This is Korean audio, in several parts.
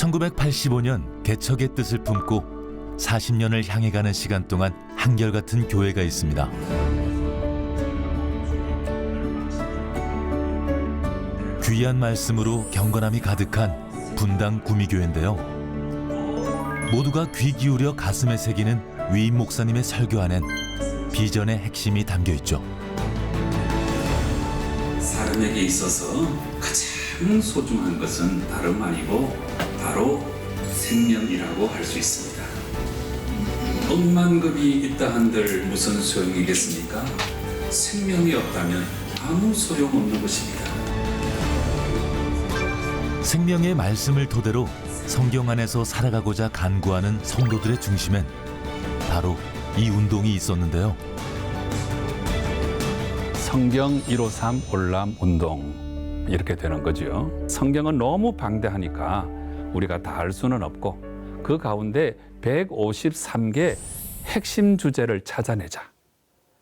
1985년 개척의 뜻을 품고 40년을 향해 가는 시간 동안 한결같은 교회가 있습니다. 귀한 말씀으로 경건함이 가득한 분당 구미교회인데요. 모두가 귀 기울여 가슴에 새기는 위임 목사님의 설교 안엔 비전의 핵심이 담겨 있죠. 사람에게 있어서 가장 소중한 것은 다름 아니고 바로 생명이라고 할 수 있습니다. 억만급이 있다 한들 무슨 소용이겠습니까? 생명이 없다면 아무 소용없는 것입니다. 생명의 말씀을 토대로 성경 안에서 살아가고자 간구하는 성도들의 중심엔 바로 이 운동이 있었는데요. 성경 153 올람 운동 이렇게 되는 거죠. 성경은 너무 방대하니까 우리가 다 알 수는 없고 그 가운데 153개 핵심 주제를 찾아내자.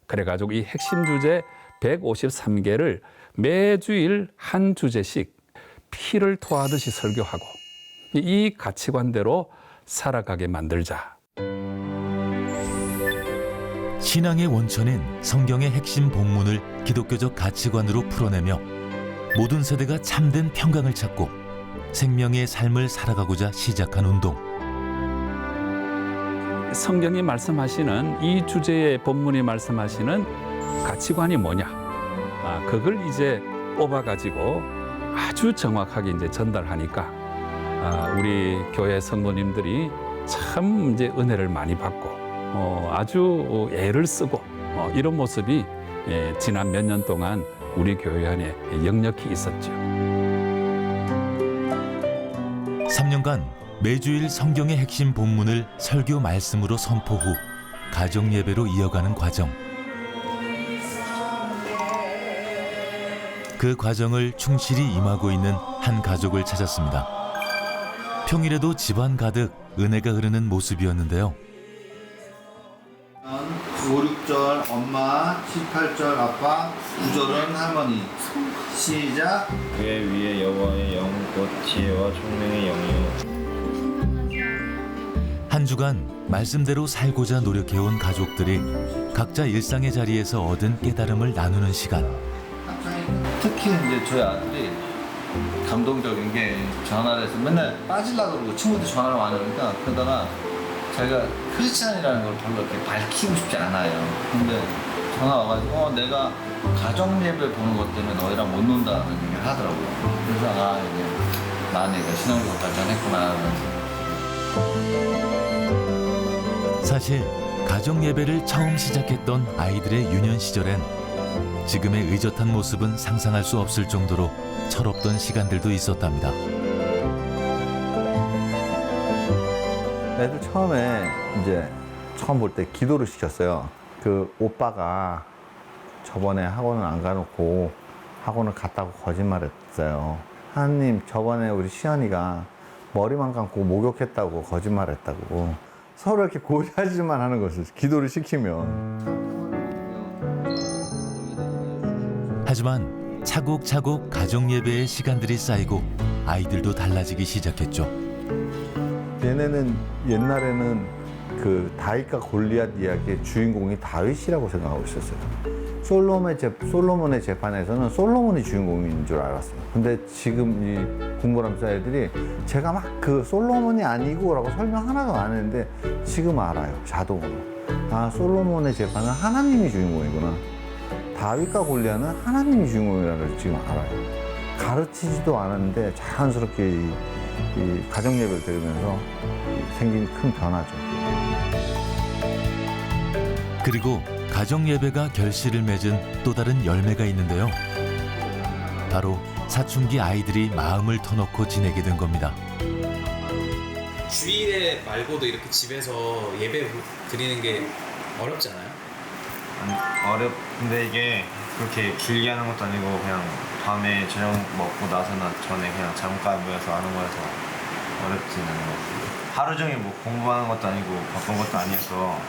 그래가지고 이 핵심 주제 153개를 매주일 한 주제씩 피를 토하듯이 설교하고 이 가치관대로 살아가게 만들자. 신앙의 원천인 성경의 핵심 본문을 기독교적 가치관으로 풀어내며 모든 세대가 참된 평강을 찾고 생명의 삶을 살아가고자 시작한 운동. 성경이 말씀하시는 이 주제의 본문이 말씀하시는 가치관이 뭐냐? 그걸 이제 뽑아가지고 아주 정확하게 이제 전달하니까 우리 교회 성도님들이 참 이제 은혜를 많이 받고 아주 애를 쓰고 이런 모습이 지난 몇 년 동안 우리 교회 안에 역력히 있었죠. 3년간 매주일 성경의 핵심 본문을 설교 말씀으로 선포 후 가정 예배로 이어가는 과정. 그 과정을 충실히 임하고 있는 한 가족을 찾았습니다. 평일에도 집안 가득 은혜가 흐르는 모습이었는데요. 5, 6절 엄마, 18절 아빠, 9절은 할머니. 시작. 그의 위에 여호와의 영 곧 지혜와 총명의 영이요. 한 주간 말씀대로 살고자 노력해온 가족들이 각자 일상의 자리에서 얻은 깨달음을 나누는 시간. 특히 이제 저희 아들이 감동적인 게 전화를 해서 맨날 빠지려고 그러고 친구들 전화를 많이 하니까 그러다가 자기가 크리스찬이라는 걸 별로 이렇게 밝히고 싶지 않아요. 근데 전화 와가지고 내가 가정 예배 보는 것 때문에 너희랑 못 논다는 얘기를 하더라고요. 그래서 이제 나는 이거 신앙적으로 발전했구나. 사실 가정 예배를 처음 시작했던 아이들의 유년 시절엔 지금의 의젓한 모습은 상상할 수 없을 정도로 철없던 시간들도 있었답니다. 애들 처음에 이제 처음 볼 때 기도를 시켰어요. 그 오빠가 저번에 학원을 안 가놓고 학원을 갔다고 거짓말했어요. 하나님, 저번에 우리 시연이가 머리만 감고 목욕했다고 거짓말했다고. 서로 이렇게 고려하지만 하는 것을 기도를 시키면. 하지만 차곡차곡 가정 예배의 시간들이 쌓이고 아이들도 달라지기 시작했죠. 얘네는 옛날에는 그 다윗과 골리앗 이야기의 주인공이 다윗이라고 생각하고 있었어요. 솔로몬의 재판에서는 솔로몬이 주인공인 줄 알았어요. 근데 지금 이 공부하면서 애들이 제가 막 그 솔로몬이 아니고 라고 설명 하나도 안 했는데 지금 알아요. 자동으로. 솔로몬의 재판은 하나님이 주인공이구나. 다윗과 골리앗은 하나님이 주인공이라는 걸 지금 알아요. 가르치지도 않았는데 자연스럽게 이 가정 예배를 들으면서 생긴 큰 변화죠. 그리고 가정 예배가 결실을 맺은 또 다른 열매가 있는데요. 바로 사춘기 아이들이 마음을 터놓고 지내게 된 겁니다. 주일에 말고도 이렇게 집에서 예배 드리는 게 어렵잖아요. 어렵는데 이게 그렇게 길게 하는 것도 아니고 그냥 밤에 저녁 먹고 나서나 전에 그냥 잠깐 모여서 하는 거라서 어렵진 않은 것 같아요. 하루 종일 뭐 공부하는 것도 아니고 바쁜 것도 아니어서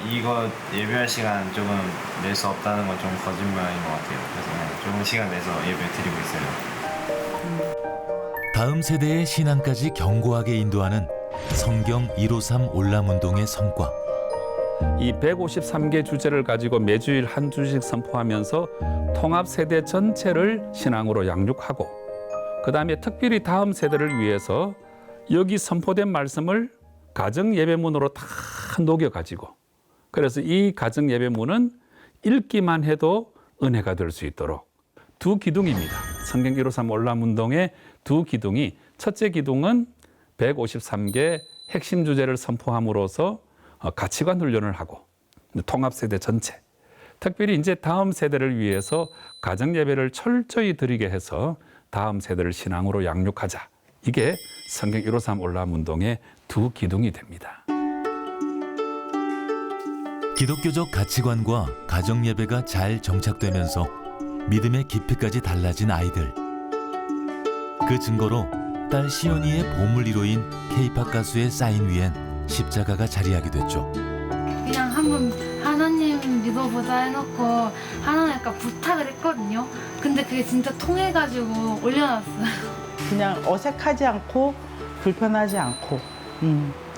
이거 예배할 시간 조금 낼 수 없다는 건 좀 거짓말인 것 같아요. 그래서 그냥 조금 시간 내서 예배 드리고 있어요. 다음 세대의 신앙까지 견고하게 인도하는 성경 153 올람운동의 성과. 이 153개 주제를 가지고 매주일 한 주씩 선포하면서 통합 세대 전체를 신앙으로 양육하고, 그다음에 특별히 다음 세대를 위해서 여기 선포된 말씀을 가정 예배문으로 다 녹여 가지고, 그래서 이 가정 예배문은 읽기만 해도 은혜가 될 수 있도록 두 기둥입니다. 성경 153 올람운동의 두 기둥이, 첫째 기둥은 153개 핵심 주제를 선포함으로써 가치관 훈련을 하고, 통합 세대 전체, 특별히 이제 다음 세대를 위해서 가정 예배를 철저히 드리게 해서 다음 세대를 신앙으로 양육하자. 이게 성경 153 올람운동의 두 기둥이 됩니다. 기독교적 가치관과 가정 예배가 잘 정착되면서 믿음의 깊이까지 달라진 아이들. 그 증거로 딸 시연이의 보물 1호인 K-팝 가수의 사인 위엔 십자가가 자리하게 됐죠. 그냥 한번 하나님 믿어보자 해놓고 하나님께 부탁을 했거든요. 근데 그게 진짜 통해가지고 올려놨어요. 그냥 어색하지 않고 불편하지 않고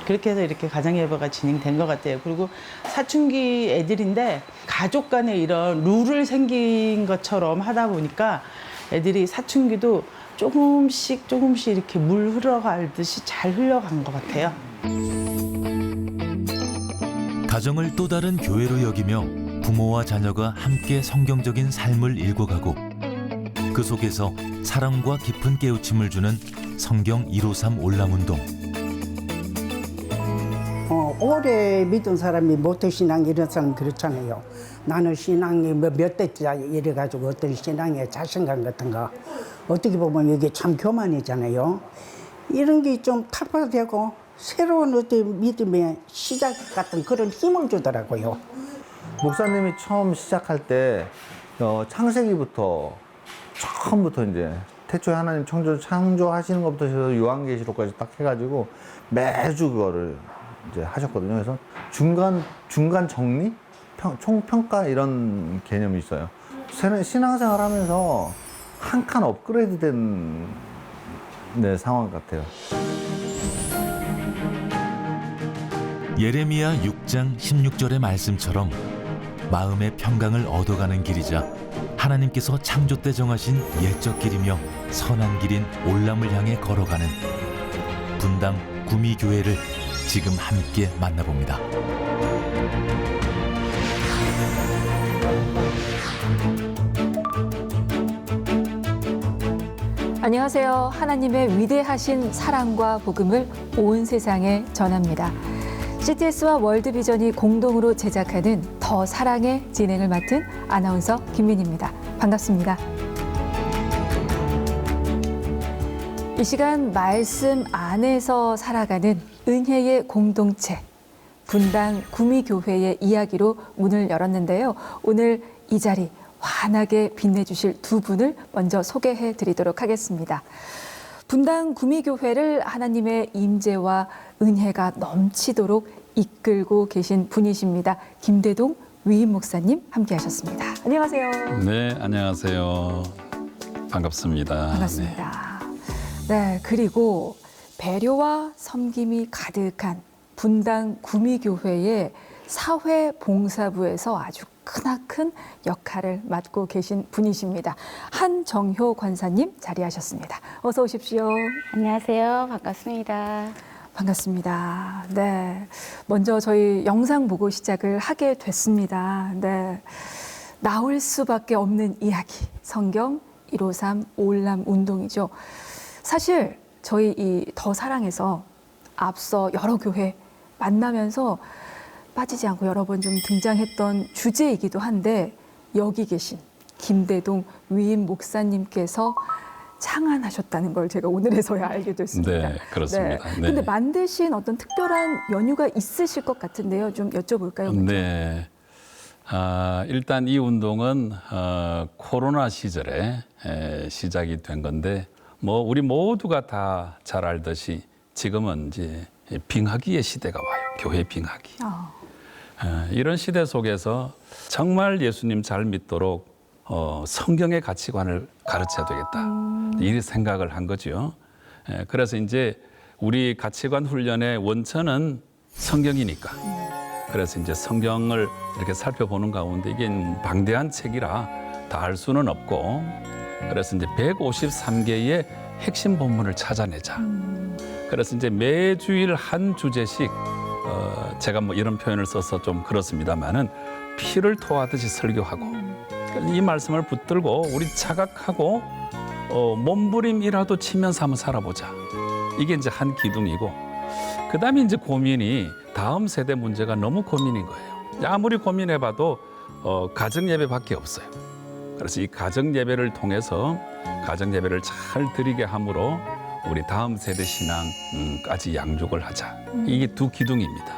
그렇게 해서 이렇게 가정 예배가 진행된 것 같아요. 그리고 사춘기 애들인데 가족 간에 이런 룰을 생긴 것처럼 하다 보니까 애들이 사춘기도 조금씩 이렇게 물 흘러가듯이 잘 흘러간 것 같아요. 가정을 또 다른 교회로 여기며 부모와 자녀가 함께 성경적인 삶을 읽어가고, 그 속에서 사랑과 깊은 깨우침을 주는 성경 153 올람운동. 오래 믿은 사람이 모태신앙 이런 사람 그렇잖아요. 나는 신앙이 몇 대째 이래가지고 어떤 신앙의 자신감 같은 거, 어떻게 보면 이게 참 교만이잖아요. 이런 게 좀 타파되고 새로운 어떤 믿음의 시작 같은 그런 힘을 주더라고요. 목사님이 처음 시작할 때 창세기부터 처음부터 이제 태초에 하나님 창조하시는 것부터 해서 요한계시록까지 딱 해가지고 매주 그거를 이제 하셨거든요. 그래서 중간 정리, 총평가 이런 개념이 있어요. 신앙생활 하면서 한 칸 업그레이드된 상황 같아요. 예레미야 6장 16절의 말씀처럼 마음의 평강을 얻어가는 길이자 하나님께서 창조 때 정하신 옛적 길이며 선한 길인 올람을 향해 걸어가는 분당 구미교회를 지금 함께 만나봅니다. 안녕하세요. 하나님의 위대하신 사랑과 복음을 온 세상에 전합니다. CTS와 월드비전이 공동으로 제작하는 더 사랑의 진행을 맡은 아나운서 김민희입니다. 반갑습니다. 이 시간 말씀 안에서 살아가는 은혜의 공동체, 분당 구미교회의 이야기로 문을 열었는데요. 오늘 이 자리 환하게 빛내주실 두 분을 먼저 소개해 드리도록 하겠습니다. 분당 구미교회를 하나님의 임재와 은혜가 넘치도록 이끌고 계신 분이십니다. 김대동 위임 목사님 함께 하셨습니다. 안녕하세요. 네, 안녕하세요. 반갑습니다. 반갑습니다. 네, 그리고 배려와 섬김이 가득한 분당 구미교회의 사회봉사부에서 아주 크나큰 역할을 맡고 계신 분이십니다. 한정효 권사님 자리하셨습니다. 어서 오십시오. 안녕하세요. 반갑습니다. 반갑습니다. 네, 먼저 저희 영상 보고 시작을 하게 됐습니다. 네, 나올 수밖에 없는 이야기, 성경 153 올람 운동이죠. 사실 저희 이 더 사랑에서 앞서 여러 교회 만나면서 빠지지 않고 여러 번 좀 등장했던 주제이기도 한데, 여기 계신 김대동 위임 목사님께서 창안하셨다는 걸 제가 오늘에서야 알게 됐습니다. 네, 그렇습니다. 네. 근데 만드신 어떤 특별한 연유가 있으실 것 같은데요. 좀 여쭤볼까요? 먼저? 네. 일단 이 운동은 코로나 시절에 시작이 된 건데, 뭐 우리 모두가 다 잘 알듯이 지금은 이제 빙하기의 시대가 와요. 교회 빙하기. 이런 시대 속에서 정말 예수님 잘 믿도록 성경의 가치관을 가르쳐야 되겠다. 이 생각을 한 거죠. 그래서 이제 우리 가치관 훈련의 원천은 성경이니까. 그래서 이제 성경을 이렇게 살펴보는 가운데 이게 방대한 책이라 다 알 수는 없고, 그래서 이제 153개의 핵심 본문을 찾아내자. 그래서 이제 매주일 한 주제씩 제가 뭐 이런 표현을 써서 좀 그렇습니다만은 피를 토하듯이 설교하고 이 말씀을 붙들고 우리 자각하고 몸부림이라도 치면서 한번 살아보자. 이게 이제 한 기둥이고, 그다음에 이제 고민이 다음 세대 문제가 너무 고민인 거예요. 아무리 고민해봐도 가정 예배밖에 없어요. 그래서 이 가정 예배를 통해서 가정 예배를 잘 드리게 함으로 우리 다음 세대 신앙까지 양육을 하자. 이게 두 기둥입니다.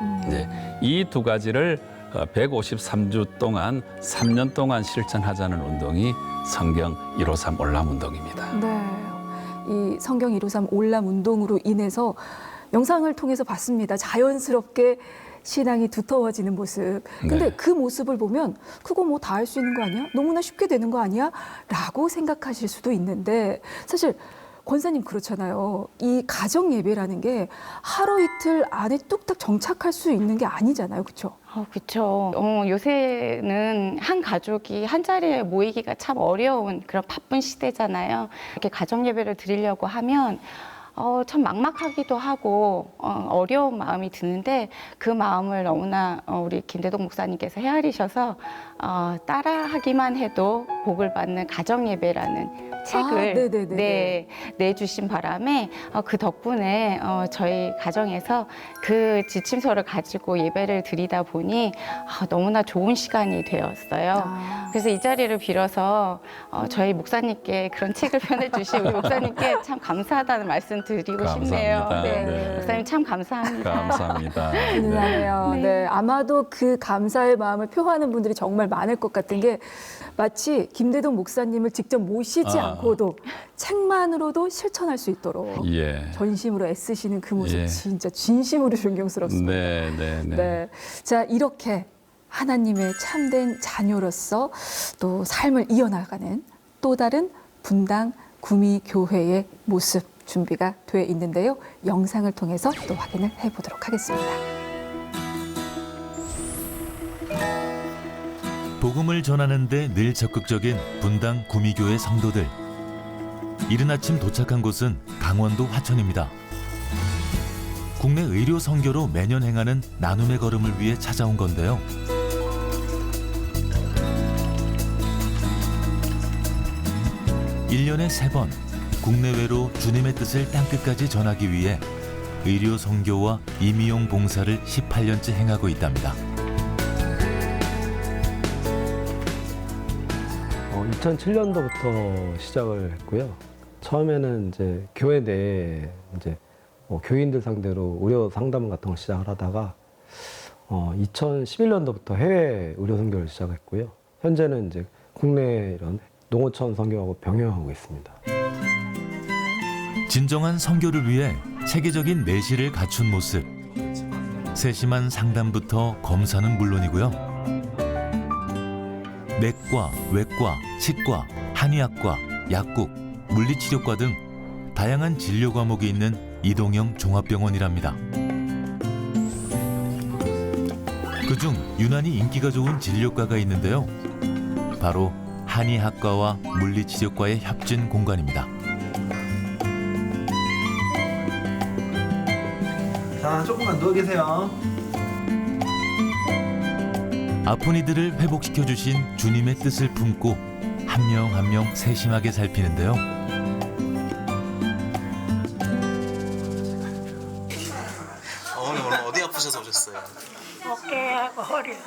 이 두 가지를 153주 동안 3년 동안 실천하자는 운동이 성경 153 올람 운동입니다. 네. 이 성경 153 올람 운동으로 인해서 영상을 통해서 봤습니다. 자연스럽게 신앙이 두터워지는 모습. 근데 네. 그 모습을 보면 그거 뭐 다 할 수 있는 거 아니야? 너무나 쉽게 되는 거 아니야? 라고 생각하실 수도 있는데 사실 권사님 그렇잖아요. 이 가정 예배라는 게 하루 이틀 안에 뚝딱 정착할 수 있는 게 아니잖아요. 그렇죠? 그렇죠. 요새는 한 가족이 한 자리에 모이기가 참 어려운 그런 바쁜 시대잖아요. 이렇게 가정 예배를 드리려고 하면 참 막막하기도 하고 어려운 마음이 드는데 그 마음을 너무나 우리 김대동 목사님께서 헤아리셔서 따라하기만 해도 복을 받는 가정 예배라는 책을 내주신 바람에 그 덕분에 저희 가정에서 그 지침서를 가지고 예배를 드리다 보니 너무나 좋은 시간이 되었어요. 그래서 이 자리를 빌어서 저희 목사님께 그런 책을 펴내주신 우리 목사님께 참 감사하다는 말씀 드리고 싶네요. 네. 목사님 참 감사합니다. 감사합니다. 훈훈하네요. 네. 아마도 그 감사의 마음을 표하는 분들이 정말 많을 것 같은 게 마치 김대동 목사님을 직접 모시지 않고도 책만으로도 실천할 수 있도록 전심으로 애쓰시는 그 모습 진짜 진심으로 존경스럽습니다. 네. 자, 이렇게 하나님의 참된 자녀로서 또 삶을 이어나가는 또 다른 분당 구미교회의 모습 준비가 돼 있는데요. 영상을 통해서 또 확인을 해보도록 하겠습니다. 복음을 전하는 데 늘 적극적인 분당 구미교회 성도들. 이른 아침 도착한 곳은 강원도 화천입니다. 국내 의료 선교로 매년 행하는 나눔의 걸음을 위해 찾아온 건데요. (1년에 3번) 국내외로 주님의 뜻을 땅끝까지 전하기 위해 의료 선교와 임의용 봉사를 18년째 행하고 있답니다. 2007년도부터 시작을 했고요. 처음에는 이제 교회 내에 이제 교인들 상대로 의료 상담 같은 걸 시작을 하다가 2011년도부터 해외 의료 선교를 시작했고요. 현재는 이제 국내 이런 농어촌 선교하고 병행하고 있습니다. 진정한 선교를 위해 체계적인 내실을 갖춘 모습. 세심한 상담부터 검사는 물론이고요. 내과, 외과, 치과, 한의학과, 약국, 물리치료과 등 다양한 진료 과목이 있는 이동형 종합병원이랍니다. 그중 유난히 인기가 좋은 진료과가 있는데요. 바로 한의학과와 물리치료과의 협진 공간입니다. 자, 조금만 누워 계세요. 아픈 이들을 회복시켜주신 주님의 뜻을 품고 한 명 한 명 세심하게 살피는데요. 오늘 어디 아프셔서 오셨어요? 어깨하고 허리.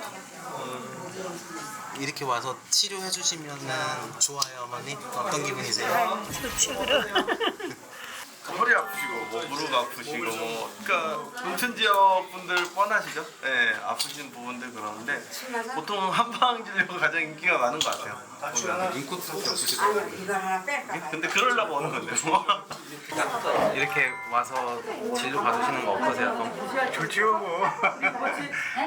이렇게 와서 치료해 주시면 좋아요, 어머니? 어떤 기분이세요? 좋지 그래. 허리 아프시고 뭐 무릎 아프시고 뭐 그러니까 농촌 지역 분들 뻔하시죠? 네, 아프신 부분들 그러는데 보통 한방 진료가 가장 인기가 많은 것 같아요. 보면 인코스밖에 없으시더라고요. 근데 그러려고 오는 건데 뭐. 이렇게 와서 진료 받으시는 거 어떠세요? 좋죠.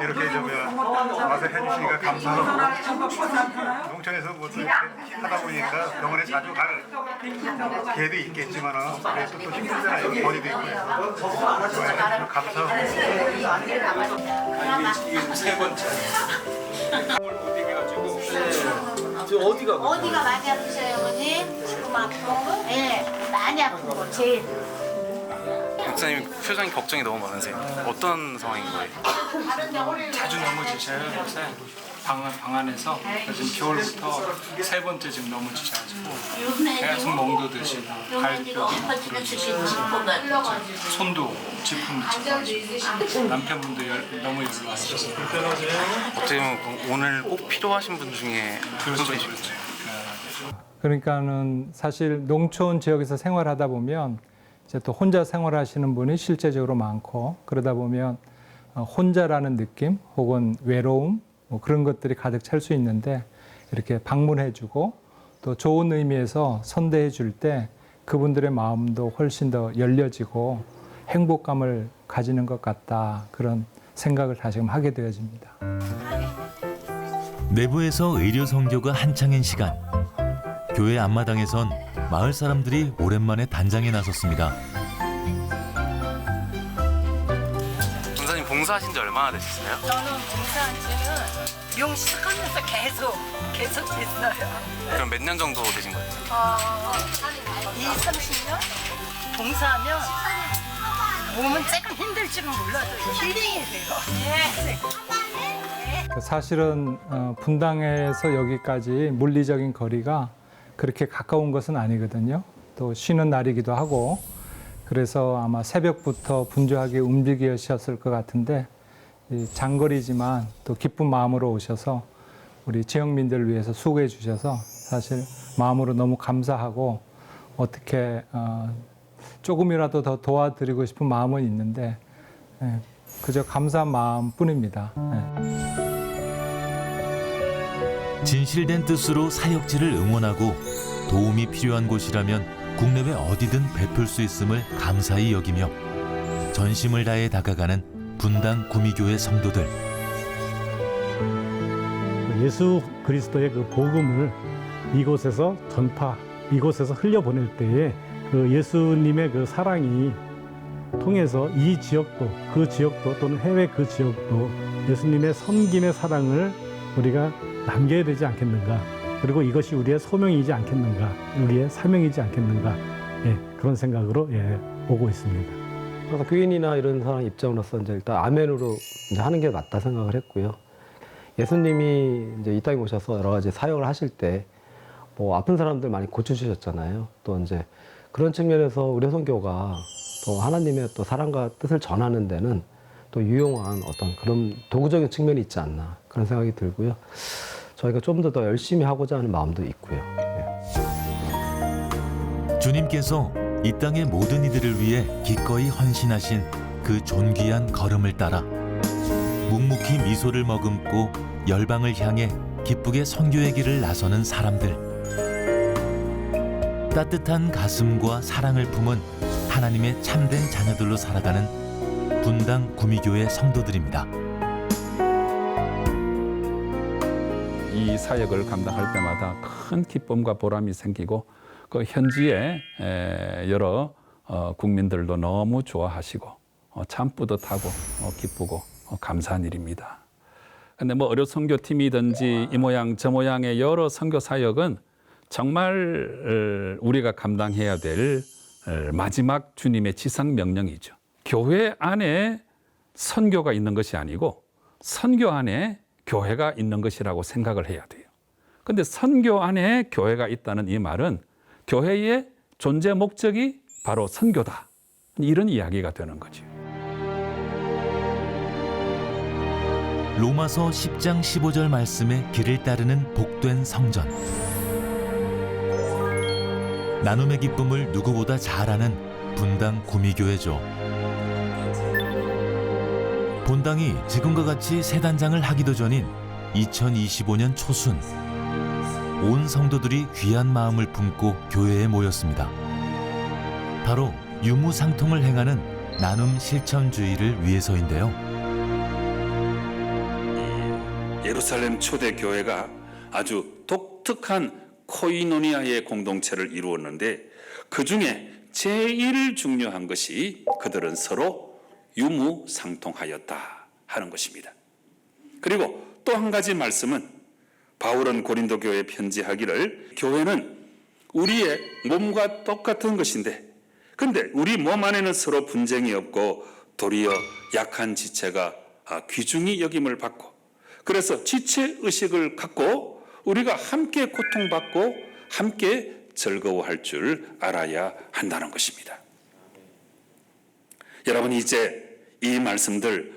이렇게 좀 와서 해주시니까 감사하고 농촌에서 뭐 또 하다 보니까 병원에 자주 갈 기회도 있겠지만 그래서 또 힘들잖아요. 머리도 있고 해서 감사하고 이게 세 번째. 어디가 많이 아프세요, 어머니? 지금 아픈 거? 네, 많이 아픈 거 제일. 목사님 표정이 걱정이 너무 많으세요. 어떤 상황인 거예요? 자주 넘어지셔요. 요새 방 안에서 지금 겨울부터 세 번째 지금 넘어지셔가지고 계속 멍도 드시고 발도 손도 지품도 찌고 남편분도 너무 연로하시고 어떻게 보면 오늘 꼭 필요하신 분 중에 한 분이시죠. 그러니까는 사실 농촌 지역에서 생활하다 보면 이제 또 혼자 생활하시는 분이 실제적으로 많고 그러다 보면 혼자라는 느낌 혹은 외로움 뭐 그런 것들이 가득 찰 수 있는데 이렇게 방문해주고 또 좋은 의미에서 선대해줄 때 그분들의 마음도 훨씬 더 열려지고 행복감을 가지는 것 같다 그런 생각을 다시금 하게 되어집니다. 내부에서 의료 선교가 한창인 시간. 교회 앞마당에선 마을 사람들이 오랜만에 단장에 나섰습니다. 목사님 봉사하신 지 얼마나 되셨어요? 저는 봉사한 지는 용 시작하면서 계속 됐어요. 그럼 몇 년 정도 되신 거예요? 30년? 봉사하면 몸은 조금 힘들지는 몰라도 힐링이 돼요. 사실은 분당에서 여기까지 물리적인 거리가 그렇게 가까운 것은 아니거든요. 또 쉬는 날이기도 하고 그래서 아마 새벽부터 분주하게 움직이셨을 것 같은데 장거리지만 또 기쁜 마음으로 오셔서 우리 지역민들을 위해서 수고해 주셔서 사실 마음으로 너무 감사하고 어떻게 조금이라도 더 도와드리고 싶은 마음은 있는데 그저 감사한 마음뿐입니다. 진실된 뜻으로 사역지를 응원하고 도움이 필요한 곳이라면 국내외 어디든 베풀 수 있음을 감사히 여기며 전심을 다해 다가가는 분당 구미교회 성도들. 예수 그리스도의 그 복음을 이곳에서 전파, 이곳에서 흘려보낼 때에 그 예수님의 그 사랑이 통해서 이 지역도, 그 지역도 또는 해외 그 지역도 예수님의 섬김의 사랑을 우리가 남겨야 되지 않겠는가. 그리고 이것이 우리의 소명이지 않겠는가. 우리의 사명이지 않겠는가. 그런 생각으로 오고 있습니다. 그래서 교인이나 이런 사람 입장으로서 이제 일단 아멘으로 이제 하는 게 맞다 생각을 했고요. 예수님이 이제 이 땅에 오셔서 여러 가지 사역을 하실 때 뭐 아픈 사람들 많이 고쳐주셨잖아요. 또 이제 그런 측면에서 우리 선교가 또 하나님의 또 사랑과 뜻을 전하는 데는 또 유용한 어떤 그런 도구적인 측면이 있지 않나 그런 생각이 들고요. 저희가 좀 더 열심히 하고자 하는 마음도 있고요. 주님께서 이 땅의 모든 이들을 위해 기꺼이 헌신하신 그 존귀한 걸음을 따라 묵묵히 미소를 머금고 열방을 향해 기쁘게 선교의 길을 나서는 사람들. 따뜻한 가슴과 사랑을 품은 하나님의 참된 자녀들로 살아가는 분당 구미교회 성도들입니다. 이 사역을 감당할 때마다 큰 기쁨과 보람이 생기고 그 현지의 여러 국민들도 너무 좋아하시고 참 뿌듯하고 기쁘고 감사한 일입니다. 근데 뭐 의료 선교팀이든지 이 모양 저 모양의 여러 선교 사역은 정말 우리가 감당해야 될 마지막 주님의 지상 명령이죠. 교회 안에 선교가 있는 것이 아니고 선교 안에 교회가 있는 것이라고 생각을 해야 돼요. 근데 선교 안에 교회가 있다는 이 말은 교회의 존재 목적이 바로 선교다. 이런 이야기가 되는 거죠. 로마서 10장 15절 말씀의 길을 따르는 복된 성전. 나눔의 기쁨을 누구보다 잘 아는 분당 구미교회죠. 본당이 지금과 같이 새 단장을 하기도 전인 2025년 초순, 온 성도들이 귀한 마음을 품고 교회에 모였습니다. 바로 유무상통을 행하는 나눔 실천주의를 위해서인데요. 예루살렘 초대교회가 아주 독특한 코이노니아의 공동체를 이루었는데 그 중에 제일 중요한 것이 그들은 서로 유무상통하였다 하는 것입니다. 그리고 또 한 가지 말씀은 바울은 고린도 교회에 편지하기를 교회는 우리의 몸과 똑같은 것인데 근데 우리 몸 안에는 서로 분쟁이 없고 도리어 약한 지체가 귀중히 여김을 받고 그래서 지체의식을 갖고 우리가 함께 고통받고 함께 즐거워할 줄 알아야 한다는 것입니다. 여러분 이제 이 말씀들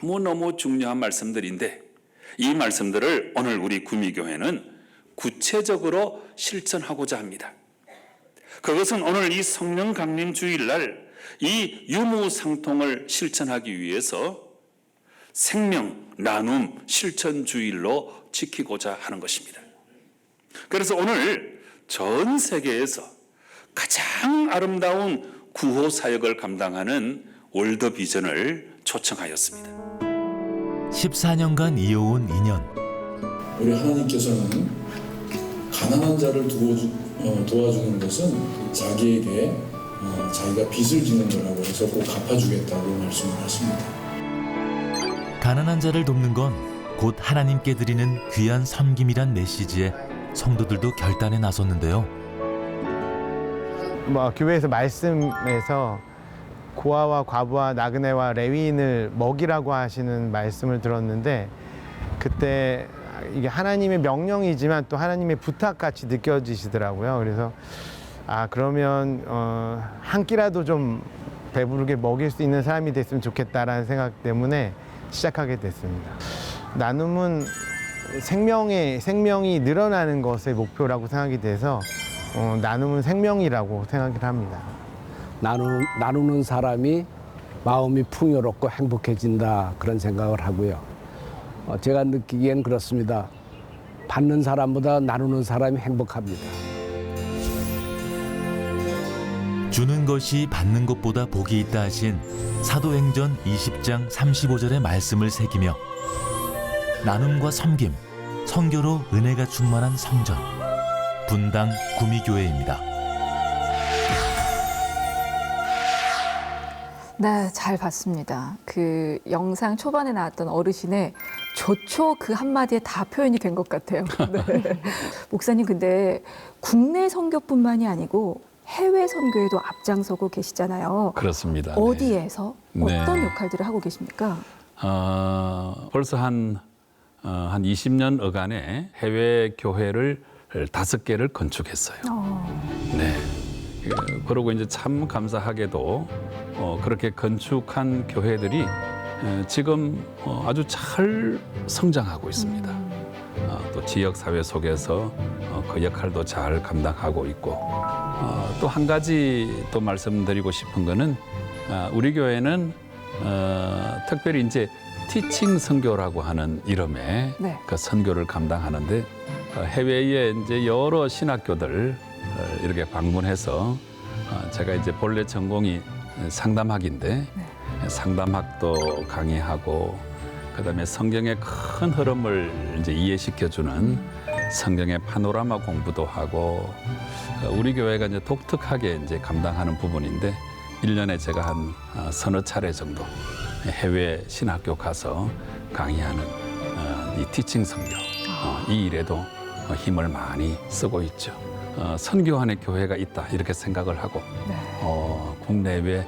너무너무 중요한 말씀들인데 이 말씀들을 오늘 우리 구미교회는 구체적으로 실천하고자 합니다. 그것은 오늘 이 성령 강림 주일날 이 유무상통을 실천하기 위해서 생명 나눔 실천 주일로 지키고자 하는 것입니다. 그래서 오늘 전 세계에서 가장 아름다운 구호 사역을 감당하는 월드비전을 초청하였습니다. 14년간 이어온 인연. 우리 하나님께서는 가난한 자를 도와주는 것은 자기에게 자기가 빚을 지는 거라고 해서 꼭 갚아주겠다고 말씀을 하십니다. 가난한 자를 돕는 건 곧 하나님께 드리는 귀한 섬김이란 메시지에 성도들도 결단에 나섰는데요. 교회에서 말씀에서 고아와 과부와 나그네와 레위인을 먹이라고 하시는 말씀을 들었는데 그때 이게 하나님의 명령이지만 또 하나님의 부탁같이 느껴지시더라고요. 그래서 그러면 한 끼라도 좀 배부르게 먹일 수 있는 사람이 됐으면 좋겠다라는 생각 때문에 시작하게 됐습니다. 나눔은 생명이 늘어나는 것의 목표라고 생각이 돼서 나눔은 생명이라고 생각을 합니다. 나누는 사람이 마음이 풍요롭고 행복해진다 그런 생각을 하고요. 제가 느끼기엔 그렇습니다. 받는 사람보다 나누는 사람이 행복합니다. 주는 것이 받는 것보다 복이 있다 하신 사도행전 20장 35절의 말씀을 새기며 나눔과 섬김, 선교로 은혜가 충만한 성전, 분당 구미교회입니다. 네, 잘 봤습니다. 그 영상 초반에 나왔던 어르신의 좋죠 그 한마디에 다 표현이 된 것 같아요. 네. 목사님 근데 국내 선교뿐만이 아니고 해외 선교에도 앞장서고 계시잖아요. 그렇습니다. 어디에서 네. 어떤 역할들을 하고 계십니까? 벌써 한 20년 어간에 해외 교회를 5개를 건축했어요. 네. 그러고 이제 참 감사하게도 그렇게 건축한 교회들이 지금 아주 잘 성장하고 있습니다. 또 지역 사회 속에서 그 역할도 잘 감당하고 있고 또 한 가지 또 말씀드리고 싶은 거는 우리 교회는 특별히 이제 티칭 선교라고 하는 이름의 네. 그 선교를 감당하는데 해외에 이제 여러 신학교들 이렇게 방문해서 제가 이제 본래 전공이 상담학인데 상담학도 강의하고 그다음에 성경의 큰 흐름을 이제 이해시켜주는 성경의 파노라마 공부도 하고 우리 교회가 이제 독특하게 이제 감당하는 부분인데 1년에 제가 한 서너 차례 정도 해외 신학교 가서 강의하는 이 티칭 선교 이 일에도 힘을 많이 쓰고 있죠. 선교하는 교회가 있다 이렇게 생각을 하고 국내외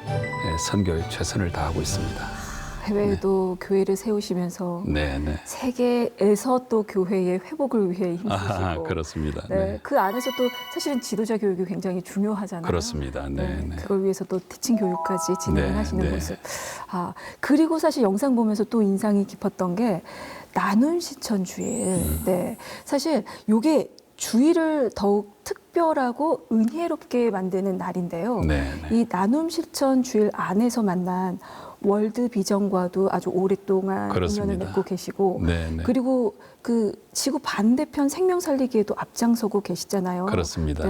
선교에 최선을 다하고 있습니다. 해외에도 교회를 세우시면서 세계에서 또 교회의 회복을 위해 힘쓰시고 그렇습니다. 네. 그 안에서 또 사실은 지도자 교육이 굉장히 중요하잖아요. 그렇습니다. 그걸 위해서 또 티칭 교육까지 진행을 하시는 모습. 그리고 사실 영상 보면서 또 인상이 깊었던 게 나눔 실천 주일. 네. 사실 이게 주일을 더욱 특별하고 은혜롭게 만드는 날인데요. 이 나눔 실천 주일 안에서 만난 월드 비전과도 아주 오랫동안 인연을 맺고 계시고 그리고 그 지구 반대편 생명 살리기에도 앞장서고 계시잖아요. 그렇습니다.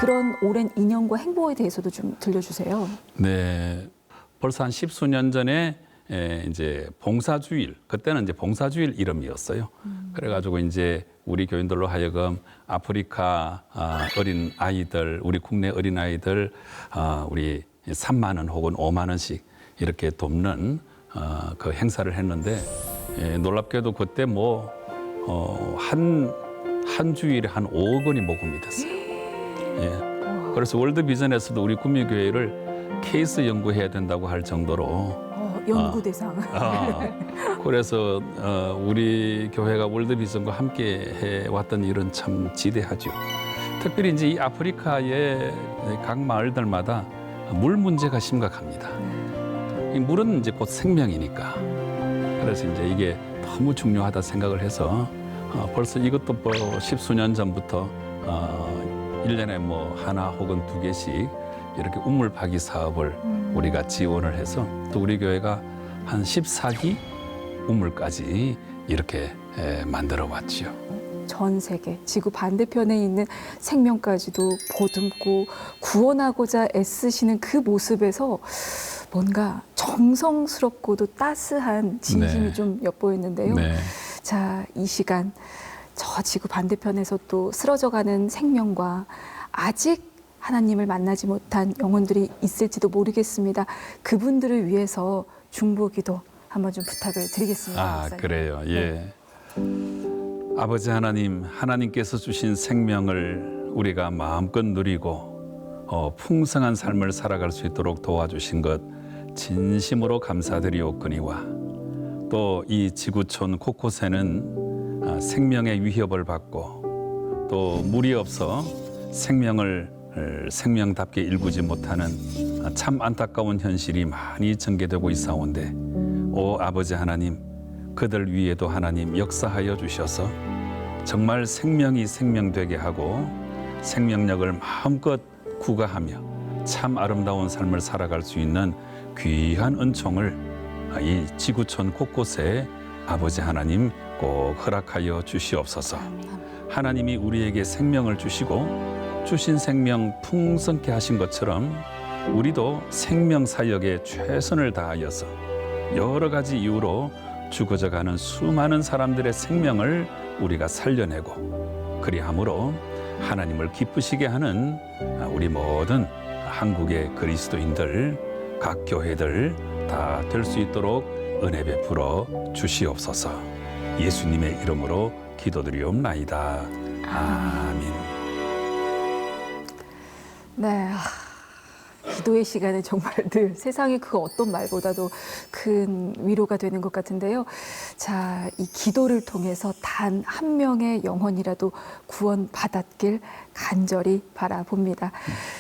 그런 오랜 인연과 행보에 대해서도 좀 들려주세요. 네, 벌써 한 10수년 전에 이제 봉사주일, 그때는 이제 봉사주일 이름이었어요. 그래가지고 이제 우리 교인들로 하여금 아프리카 어린 아이들, 우리 국내 어린 아이들 우리 3만 원 혹은 5만 원씩 이렇게 돕는 그 행사를 했는데 놀랍게도 그때 뭐 한 주일에 한 5억 원이 모금이 됐어요. 예. 그래서 월드비전에서도 우리 구미교회를 케이스 연구해야 된다고 할 정도로 연구 대상. 그래서 우리 교회가 월드비전과 함께 해왔던 일은 참 지대하죠. 특별히 이제 이 아프리카의 각 마을들마다 물 문제가 심각합니다. 이 물은 이제 곧 생명이니까. 그래서 이제 이게 너무 중요하다 생각을 해서 벌써 이것도 뭐 십수년 전부터 1년에 뭐 하나 혹은 2개씩 이렇게 우물 파기 사업을 우리가 지원을 해서 또 우리 교회가 한 14기 우물까지 이렇게 만들어 왔지요. 전 세계 지구 반대편에 있는 생명까지도 보듬고 구원하고자 애쓰시는 그 모습에서 뭔가 정성스럽고도 따스한 진심이 네. 좀 엿보이는데요. 네. 자, 이 시간 저 지구 반대편에서 또 쓰러져가는 생명과 아직 하나님을 만나지 못한 영혼들이 있을지도 모르겠습니다. 그분들을 위해서 중보기도 한번 좀 부탁을 드리겠습니다. 목사님. 그래요. 예. 아버지 하나님, 하나님께서 주신 생명을 우리가 마음껏 누리고 풍성한 삶을 살아갈 수 있도록 도와주신 것 진심으로 감사드리옵거니와 또 이 지구촌 곳곳에는 생명의 위협을 받고 또 물이 없어 생명을 생명답게 일구지 못하는 참 안타까운 현실이 많이 전개되고 있사온데 오 아버지 하나님, 그들 위에도 하나님 역사하여 주셔서 정말 생명이 생명되게 하고 생명력을 마음껏 구가하며 참 아름다운 삶을 살아갈 수 있는 귀한 은총을 이 지구촌 곳곳에 아버지 하나님 꼭 허락하여 주시옵소서. 하나님이 우리에게 생명을 주시고 주신 생명 풍성케 하신 것처럼 우리도 생명 사역에 최선을 다하여서 여러 가지 이유로 죽어져가는 수많은 사람들의 생명을 우리가 살려내고 그리함으로 하나님을 기쁘시게 하는 우리 모든 한국의 그리스도인들, 각 교회들 다 될 수 있도록 은혜 베풀어 주시옵소서. 예수님의 이름으로 기도드리옵나이다. 아멘. 네. 기도의 시간은 정말 늘 세상의 그 어떤 말보다도 큰 위로가 되는 것 같은데요. 자, 이 기도를 통해서 단 한 명의 영혼이라도 구원받았길 간절히 바라봅니다.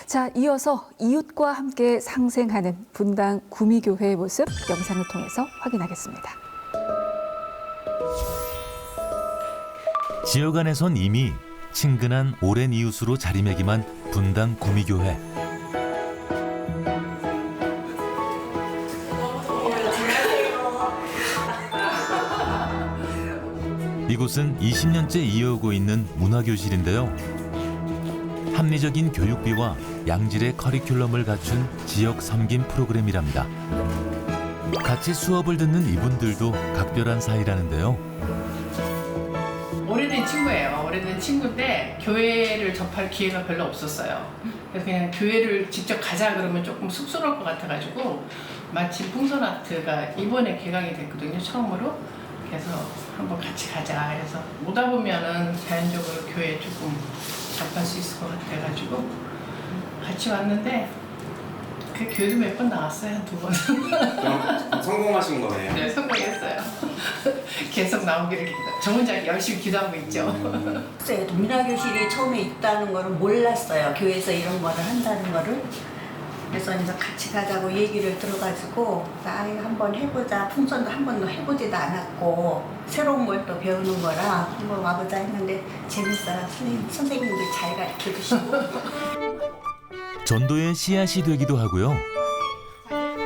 자, 이어서 이웃과 함께 상생하는 분당 구미교회의 모습 영상을 통해서 확인하겠습니다. 지역 안에선 이미 친근한 오랜 이웃으로 자리매김한 분당 구미교회. 이곳은 20년째 이어오고 있는 문화교실인데요. 합리적인 교육비와 양질의 커리큘럼을 갖춘 지역 섬김 프로그램이랍니다. 같이 수업을 듣는 이분들도 각별한 사이라는데요. 오래된 친구예요. 오래된 친구인데 교회를 접할 기회가 별로 없었어요. 그래서 그냥 교회를 직접 가자 그러면 조금 쑥스러울 것 같아가지고 마침 풍선아트가 이번에 개강이 됐거든요. 처음으로. 그래서 한번 같이 가자. 그래서 오다 보면은 자연적으로 교회에 조금 접할 수 있을 것 같아가지고 같이 왔는데 그 교회도 몇 번 나왔어요. 한 2번. 성공하신 거네요. 네, 성공했어요. 계속 나오기를 기도. 저 혼자 열심히 기도하고 있죠. 문화교실이 처음에 있다는 거를 몰랐어요. 교회에서 이런 거를 한다는 거를. 그래서 이제 같이 가자고 얘기를 들어가지고 한번 해보자. 풍선도 한 번도 해보지도 않았고 새로운 걸 또 배우는 거라 한번 와보자 했는데 재밌어요. 선생님들 잘 가르쳐 주시고. 전도의 씨앗이 되기도 하고요.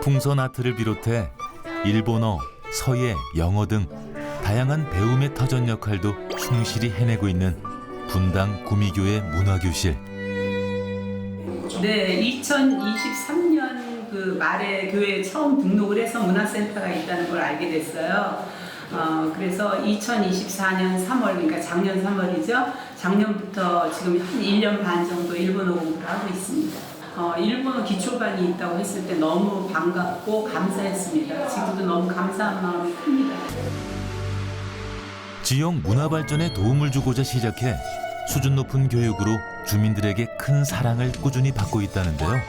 풍선 아트를 비롯해 일본어, 서예, 영어 등 다양한 배움의 터전 역할도 충실히 해내고 있는 분당 구미교회 문화교실. 네, 2023년 그 말에 교회에 처음 등록을 해서 문화센터가 있다는 걸 알게 됐어요. 그래서 2024년 3월, 그러니까 작년 3월이죠. 작년부터 지금 한 1년 반 정도 일본어 공부를 하고 있습니다. 일본어 기초반이 있다고 했을 때 너무 반갑고 감사했습니다. 지금도 너무 감사한 마음이 큽니다. 지역 문화 발전에 도움을 주고자 시작해 수준 높은 교육으로 주민들에게 큰 사랑을 꾸준히 받고 있다는데요.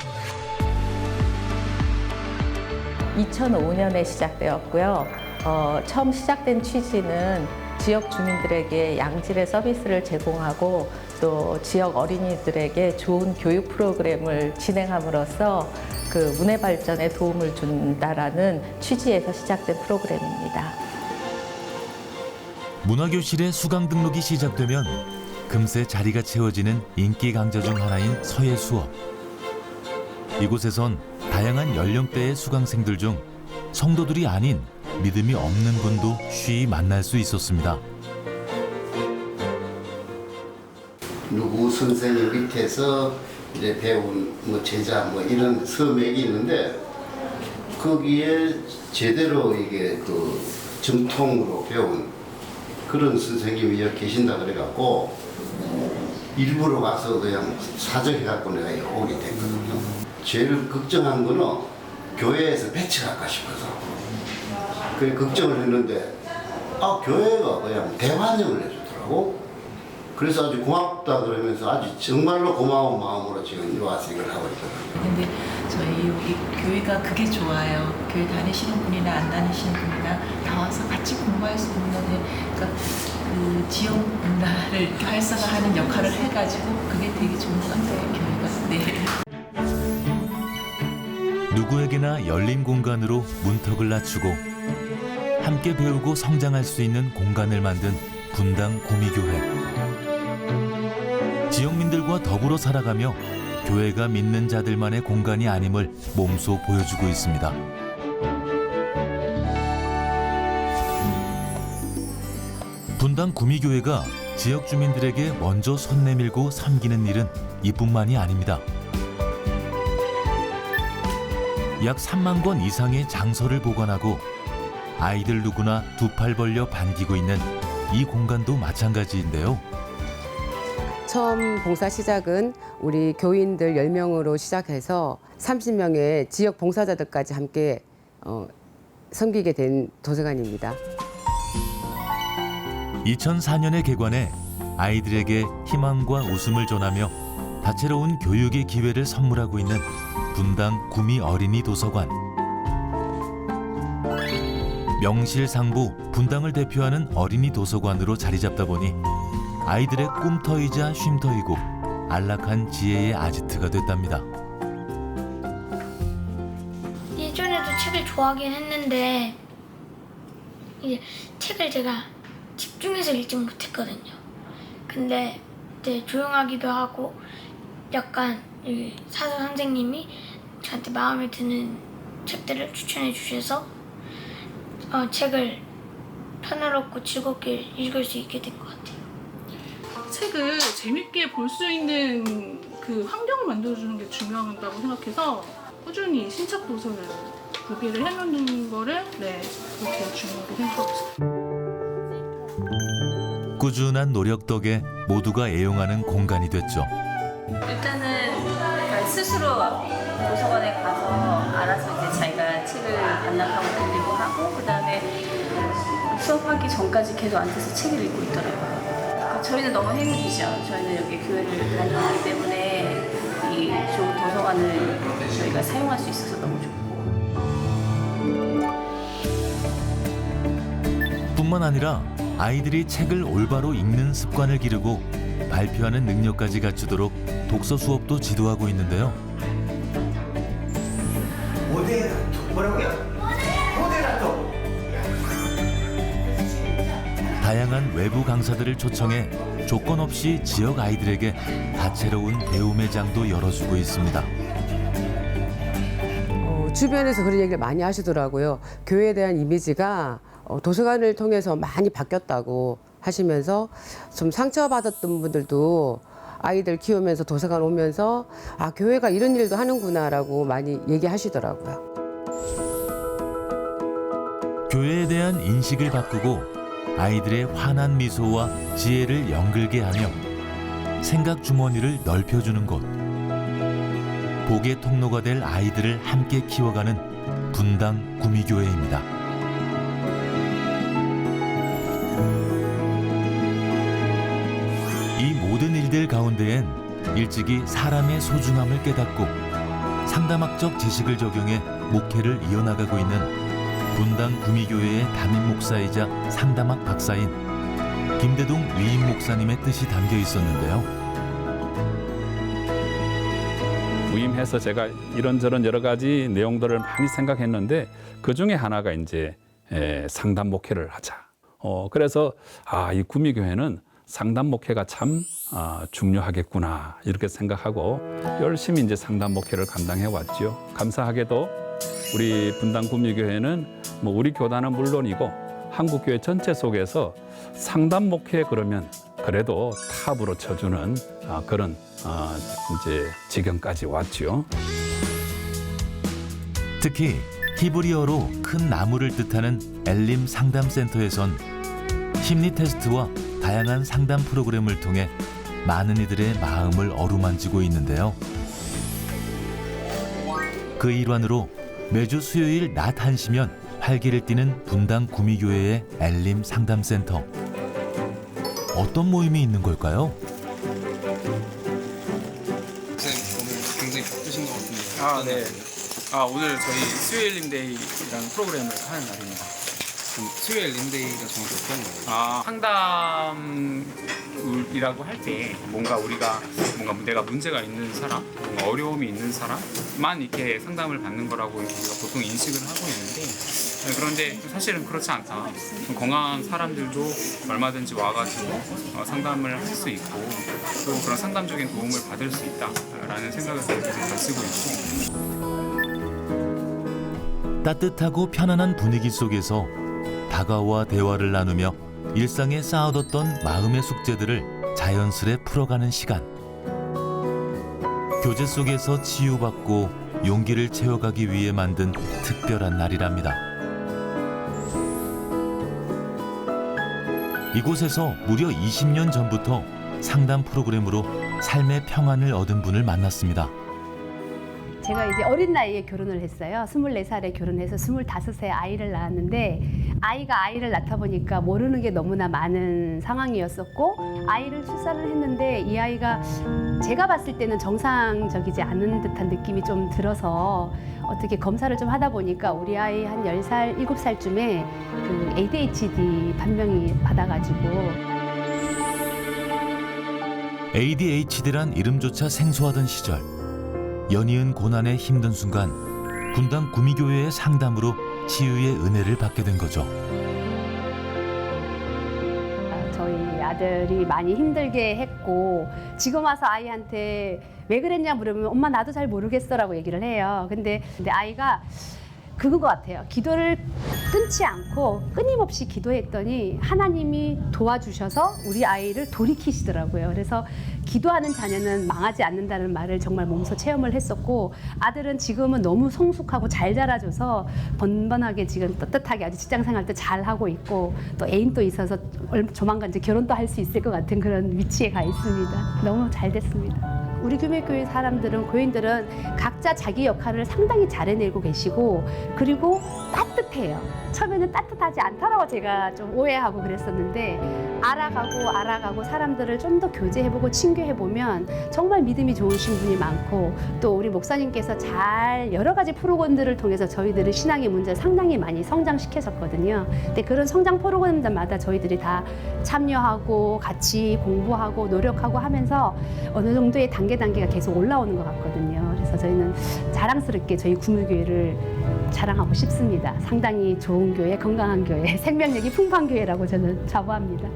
2005년에 시작되었고요. 처음 시작된 취지는 지역 주민들에게 양질의 서비스를 제공하고 또 지역 어린이들에게 좋은 교육 프로그램을 진행함으로써 그 문해 발전에 도움을 준다라는 취지에서 시작된 프로그램입니다. 문화교실에 수강 등록이 시작되면 금세 자리가 채워지는 인기 강좌 중 하나인 서예 수업. 이곳에선 다양한 연령대의 수강생들 중 성도들이 아닌 믿음이 없는 분도 쉬이 만날 수 있었습니다. 누구 선생님 밑에서 이제 배운 뭐 제자 뭐 이런 서맥이 있는데 거기에 제대로 이게 그 정통으로 배운 그런 선생님이 여기 계신다 그래갖고 일부러 가서 그냥 사정해갖고 내가 여기 오게 됐거든요. 제일 걱정한 거는 교회에서 배치할까 싶어서 그 걱정을 했는데 교회가 그냥 대환영을 해주더라고. 그래서 아주 고맙다 그러면서 아주 정말로 고마운 마음으로 지금 여기 와서 이걸 하고 있거든요. 근데 저희 여기 교회가 그게 좋아요. 교회 다니시는 분이나 안 다니시는 분이나 다 와서 같이 공부할 수 있는 거는 그러니까 그 지역 문화를 이렇게 활성화하는 역할을 해가지고 그게 되게 좋은 것 같아요. 교회가. 네. 누구에게나 열린 공간으로 문턱을 낮추고 함께 배우고 성장할 수 있는 공간을 만든 분당 구미교회. 지역민들과 더불어 살아가며 교회가 믿는 자들만의 공간이 아님을 몸소 보여주고 있습니다. 분당 구미교회가 지역 주민들에게 먼저 손 내밀고 섬기는 일은 이뿐만이 아닙니다. 약 3만 권 이상의 장서를 보관하고 아이들 누구나 두 팔 벌려 반기고 있는 이 공간도 마찬가지인데요. 처음 봉사 시작은 우리 교인들 10명으로 시작해서 30명의 지역 봉사자들까지 함께 섬기게 된 도서관입니다. 2004년에 개관해 아이들에게 희망과 웃음을 전하며 다채로운 교육의 기회를 선물하고 있는 분당 구미 어린이 도서관. 명실상부 분당을 대표하는 어린이 도서관으로 자리 잡다 보니 아이들의 꿈터이자 쉼터이고 안락한 지혜의 아지트가 됐답니다. 예전에도 책을 좋아하긴 했는데 이제 책을 제가 집중해서 읽지 못했거든요. 근데 이제 조용하기도 하고 약간 사서 선생님이 저한테 마음에 드는 책들을 추천해 주셔서 책을 편안하고 즐겁게 읽을 수 있게 된 것 같아요. 책을 재밌게 볼 수 있는 그 환경을 만들어주는 게 중요하다고 생각해서 꾸준히 신책 도서를 구비를 해놓는 거를 그렇게 중요하게 생각하고 있어요. 꾸준한 노력 덕에 모두가 애용하는 공간이 됐죠. 일단은 스스로 도서관에 가서 알아서 이제 자기가 책을 반납하고 들리고 하고 그다음에 수업하기 전까지 계속 앉아서 책을 읽고 있더라고요. 저희는 너무 행운이죠. 저희는 여기 교회를 다니기 때문에 이 좋은 도서관을 저희가 사용할 수 있어서 너무 좋고. 뿐만 아니라 아이들이 책을 올바로 읽는 습관을 기르고 발표하는 능력까지 갖추도록 독서 수업도 지도하고 있는데요. 다양한 외부 강사들을 초청해 조건 없이 지역 아이들에게 다채로운 배움의 장도 열어주고 있습니다. 주변에서 그런 얘기를 많이 하시더라고요. 교회에 대한 이미지가 도서관을 통해서 많이 바뀌었다고 하시면서 좀 상처받았던 분들도 아이들 키우면서 도서관 오면서 아, 교회가 이런 일도 하는구나라고 많이 얘기하시더라고요. 교회에 대한 인식을 바꾸고 아이들의 환한 미소와 지혜를 연글게 하며 생각 주머니를 넓혀주는 곳. 복의 통로가 될 아이들을 함께 키워가는 분당 구미교회입니다. 이 모든 일들 가운데엔 일찍이 사람의 소중함을 깨닫고 상담학적 지식을 적용해 목회를 이어나가고 있는 분당 구미교회의 담임 목사이자 상담학 박사인 김대동 위임 목사님의 뜻이 담겨 있었는데요. 부임해서 제가 이런저런 여러 가지 내용들을 많이 생각했는데 그 중에 하나가 이제 상담 목회를 하자. 그래서 이 구미교회는 상담 목회가 참 중요하겠구나 이렇게 생각하고 열심히 이제 상담 목회를 감당해 왔죠. 감사하게도 우리 분당 구미교회는 뭐 우리 교단은 물론이고 한국교회 전체 속에서 상담 목회 그러면 그래도 탑으로 쳐주는 그런 이제 지경까지 왔죠. 특히 히브리어로 큰 나무를 뜻하는 엘림 상담센터에선 심리 테스트와 다양한 상담 프로그램을 통해 많은 이들의 마음을 어루만지고 있는데요. 그 일환으로 매주 수요일 낮 1시면 활기를 띠는 분당 구미교회의 엘림 상담센터. 어떤 모임이 있는 걸까요? 선생님 오늘 굉장히 바쁘신 것 같은데. 네. 오늘 저희 수요일 림데이라는 프로그램을 하는 날입니다. 수요일 림데이가 정확히 어떤 거예요? 상담이라고 할 때 뭔가 내가 문제가 있는 사람, 뭔가 어려움이 있는 사람만 이렇게 상담을 받는 거라고 우리가 보통 인식을 하고 있는데 그런데 사실은 그렇지 않다. 건강한 사람들도 얼마든지 와가지고 상담을 할 수 있고 또 그런 상담적인 도움을 받을 수 있다라는 생각을 계속 가지고 있고 따뜻하고 편안한 분위기 속에서 다가와 대화를 나누며 일상에 쌓아뒀던 마음의 숙제들을 자연스레 풀어가는 시간. 교제 속에서 치유받고 용기를 채워가기 위해 만든 특별한 날이랍니다. 이곳에서 무려 20년 전부터 상담 프로그램으로 삶의 평안을 얻은 분을 만났습니다. 제가 이제 어린 나이에 결혼을 했어요. 24살에 결혼해서 25세에 아이를 낳았는데 아이가 아이를 낳다 보니까 모르는 게 너무나 많은 상황이었었고 아이를 출산을 했는데 이 아이가 제가 봤을 때는 정상적이지 않은 듯한 느낌이 좀 들어서 어떻게 검사를 좀 하다 보니까 우리 아이 한 10살, 7살쯤에 그 ADHD 판명이 받아가지고 ADHD란 이름조차 생소하던 시절 연이은 고난의 힘든 순간 분당 구미교회의 상담으로 치유의 은혜를 받게 된 거죠. 저희 아들이 많이 힘들게 했고 지금 와서 아이한테 왜 그랬냐 물으면 엄마 나도 잘 모르겠어라고 얘기를 해요. 근데 아이가 그거 같아요. 기도를 끊지 않고 끊임없이 기도했더니 하나님이 도와주셔서 우리 아이를 돌이키시더라고요. 그래서 기도하는 자녀는 망하지 않는다는 말을 정말 몸소 체험을 했었고 아들은 지금은 너무 성숙하고 잘 자라줘서 번번하게 지금 떳떳하게 아주 직장생활도 잘 하고 있고 또 애인도 있어서 조만간 이제 결혼도 할 수 있을 것 같은 그런 위치에 가 있습니다. 너무 잘 됐습니다. 우리 규명교회 사람들은 교인들은 각자 자기 역할을 상당히 잘 해내고 계시고 그리고 따뜻해요. 처음에는 따뜻하지 않다라고 제가 좀 오해하고 그랬었는데 알아가고 사람들을 좀 더 교제해보고 친교해보면 정말 믿음이 좋으신 분이 많고 또 우리 목사님께서 잘 여러 가지 프로그램들을 통해서 저희들의 신앙의 문제를 상당히 많이 성장시켜줬거든요. 근데 그런 성장 프로그램들마다 저희들이 다 참여하고 같이 공부하고 노력하고 하면서 어느 정도의 단계가 계속 올라오는 것 같거든요. 그래서 저희는 자랑스럽게 저희 구미교회를 자랑하고 싶습니다. 상당히 좋은 교회, 건강한 교회, 생명력이 풍부한 교회라고 저는 자부합니다.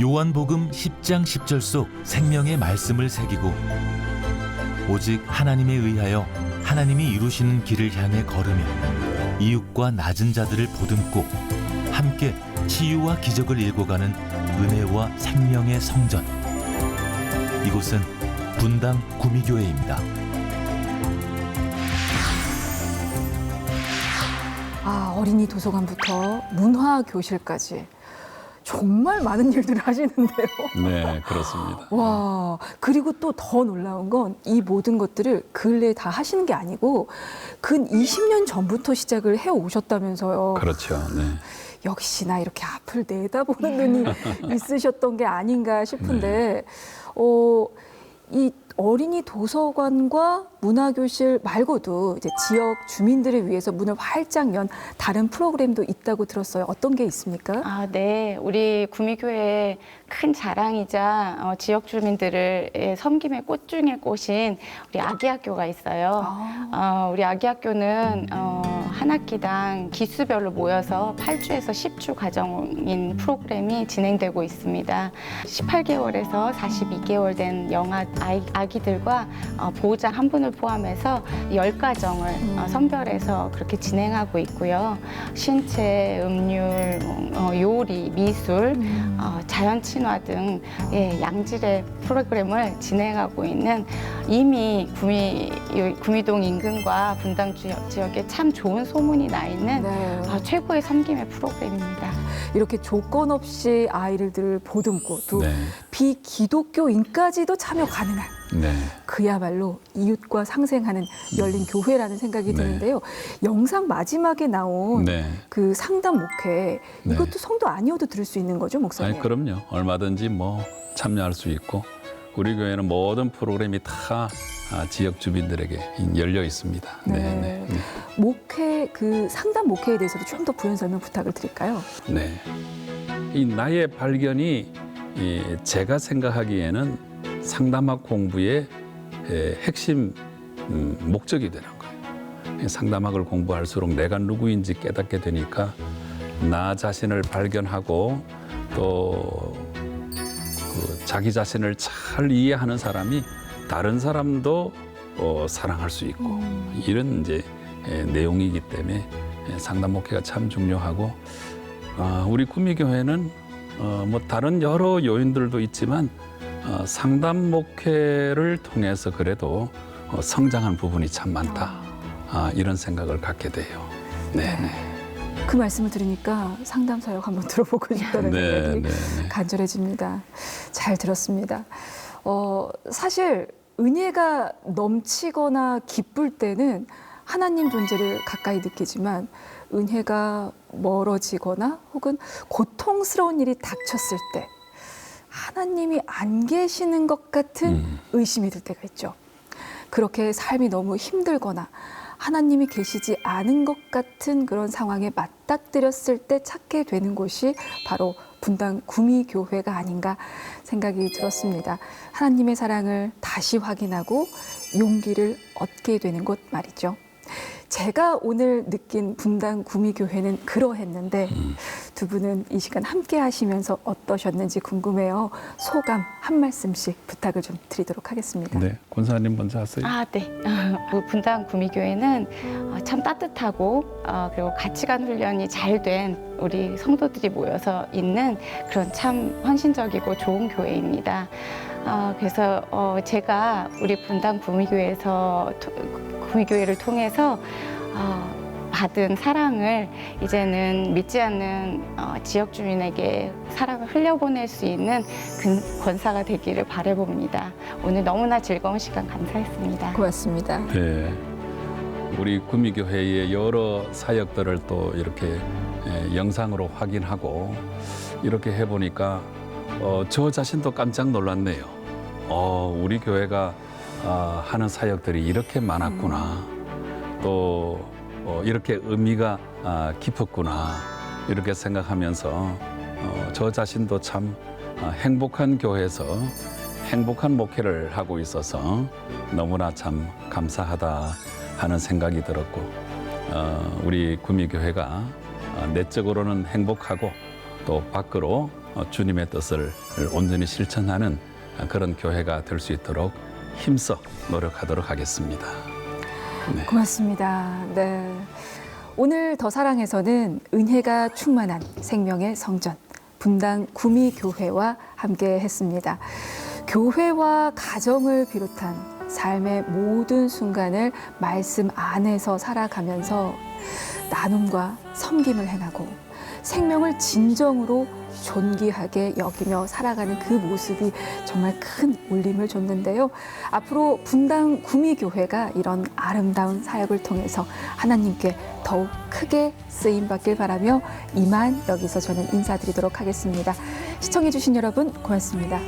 요한복음 10장 10절 속 생명의 말씀을 새기고 오직 하나님에 의하여 하나님이 이루시는 길을 향해 걸으며 이웃과 낮은 자들을 보듬고 함께 치유와 기적을 일궈가는 은혜와 생명의 성전. 이곳은 분당 구미교회입니다. 어린이 도서관부터 문화교실까지 정말 많은 일들을 하시는데요. 네, 그렇습니다. 와, 그리고 또 더 놀라운 건 이 모든 것들을 근래에 다 하시는 게 아니고 근 20년 전부터 시작을 해 오셨다면서요. 그렇죠. 네. 역시나 이렇게 앞을 내다보는 눈이 있으셨던 게 아닌가 싶은데, 이 어린이 도서관과 문화교실 말고도 이제 지역 주민들을 위해서 문을 활짝 연 다른 프로그램도 있다고 들었어요. 어떤 게 있습니까? 네. 우리 구미교회의 큰 자랑이자 지역 주민들을 섬김의 꽃 중의 꽃인 우리 아기학교가 있어요. 우리 아기학교는 한 학기당 기수별로 모여서 8주에서 10주 과정인 프로그램이 진행되고 있습니다. 18개월에서 42개월 된 아기들과 보호자 한 분을 포함해서 10가정을 선별해서 그렇게 진행하고 있고요. 신체, 음률, 요리, 미술, 자연 친화 등 양질의 프로그램을 진행하고 있는 이미 구미동 인근과 분당 지역에 참 좋은 소문이 나 있는 최고의 섬김의 프로그램입니다. 이렇게 조건 없이 아이들을 보듬고 또 비기독교인까지도 참여 가능한 그야말로 이웃과 상생하는 열린 교회라는 생각이 드는데요. 영상 마지막에 나온 그 상담 목회, 이것도 성도 아니어도 들을 수 있는 거죠, 목사님? 그럼요. 얼마든지 참여할 수 있고 우리 교회는 모든 프로그램이 다 지역 주민들에게 열려 있습니다. 네. 목회, 그 상담 목회에 대해서도 좀 더 부연 설명 부탁을 드릴까요? 네. 이 나의 발견이 제가 생각하기에는 상담학 공부의 핵심 목적이 되는 거예요. 상담학을 공부할수록 내가 누구인지 깨닫게 되니까 나 자신을 발견하고 또 자기 자신을 잘 이해하는 사람이 다른 사람도 사랑할 수 있고 이런 이제 내용이기 때문에 상담 목회가 참 중요하고 우리 구미교회는 다른 여러 요인들도 있지만 상담 목회를 통해서 그래도 성장한 부분이 참 많다. 이런 생각을 갖게 돼요. 네. 그 말씀을 들으니까 상담 사역 한번 들어보고 싶다는 생각이 간절해집니다. 잘 들었습니다. 사실 은혜가 넘치거나 기쁠 때는 하나님 존재를 가까이 느끼지만 은혜가 멀어지거나 혹은 고통스러운 일이 닥쳤을 때 하나님이 안 계시는 것 같은 의심이 들 때가 있죠. 그렇게 삶이 너무 힘들거나 하나님이 계시지 않은 것 같은 그런 상황에 맞닥뜨렸을 때 찾게 되는 곳이 바로 분당 구미교회가 아닌가 생각이 들었습니다. 하나님의 사랑을 다시 확인하고 용기를 얻게 되는 곳 말이죠. 제가 오늘 느낀 분당 구미교회는 그러했는데 두 분은 이 시간 함께 하시면서 어떠셨는지 궁금해요. 소감 한 말씀씩 부탁을 좀 드리도록 하겠습니다. 네, 권사님 먼저 하세요. 네. 분당 구미교회는 참 따뜻하고 그리고 가치관 훈련이 잘 된 우리 성도들이 모여서 있는 그런 참 헌신적이고 좋은 교회입니다. 그래서 제가 우리 분당 구미교회를 통해서 받은 사랑을 이제는 믿지 않는 지역 주민에게 사랑을 흘려보낼 수 있는 권사가 되기를 바라봅니다. 오늘 너무나 즐거운 시간 감사했습니다. 고맙습니다. 네, 우리 구미교회의 여러 사역들을 또 이렇게 영상으로 확인하고 이렇게 해보니까 저 자신도 깜짝 놀랐네요. 우리 교회가 하는 사역들이 이렇게 많았구나. 또 이렇게 의미가 깊었구나. 이렇게 생각하면서 저 자신도 참 행복한 교회에서 행복한 목회를 하고 있어서 너무나 참 감사하다 하는 생각이 들었고 우리 구미교회가 내적으로는 행복하고 또 밖으로 주님의 뜻을 온전히 실천하는 그런 교회가 될 수 있도록 힘써 노력하도록 하겠습니다. 고맙습니다. 네. 오늘 더 사랑에서는 은혜가 충만한 생명의 성전 분당 구미교회와 함께 했습니다. 교회와 가정을 비롯한 삶의 모든 순간을 말씀 안에서 살아가면서 나눔과 섬김을 행하고 생명을 진정으로 존귀하게 여기며 살아가는 그 모습이 정말 큰 울림을 줬는데요. 앞으로 분당 구미교회가 이런 아름다운 사역을 통해서 하나님께 더욱 크게 쓰임받길 바라며 이만 여기서 저는 인사드리도록 하겠습니다. 시청해주신 여러분 고맙습니다.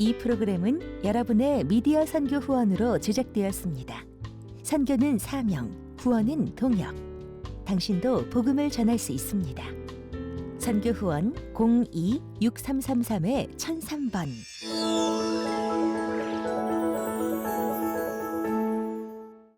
이 프로그램은 여러분의 미디어 선교 후원으로 제작되었습니다. 선교는 사명, 후원은 동역. 당신도 복음을 전할 수 있습니다. 선교 후원 02-6333-1003번